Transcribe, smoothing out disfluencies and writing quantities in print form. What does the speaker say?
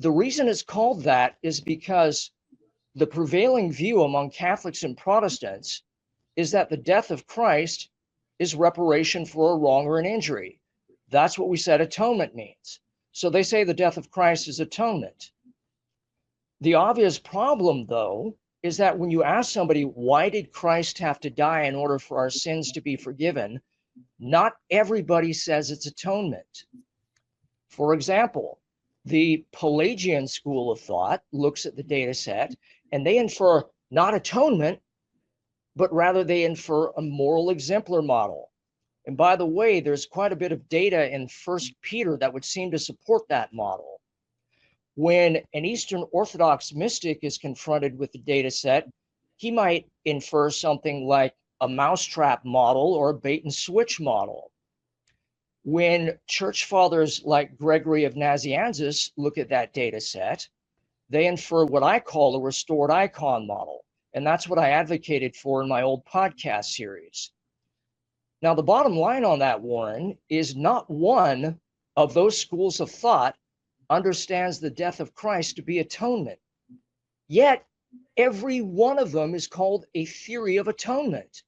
The reason it's called that is because the prevailing view among Catholics and Protestants is that the death of Christ is reparation for a wrong or an injury. That's what we said atonement means. So they say the death of Christ is atonement. The obvious problem, though, is that when you ask somebody, why did Christ have to die in order for our sins to be forgiven? Not everybody says it's atonement. For example, the Pelagian school of thought looks at the data set and they infer not atonement, but rather they infer a moral exemplar model. And by the way, there's quite a bit of data in 1 Peter that would seem to support that model. When an Eastern Orthodox mystic is confronted with the data set, he might infer something like a mousetrap model or a bait and switch model. When church fathers like Gregory of Nazianzus look at that data set, they infer what I call a restored icon model. And that's what I advocated for in my old podcast series. Now, the bottom line on that, Warren, is not one of those schools of thought understands the death of Christ to be atonement. Yet, every one of them is called a theory of atonement.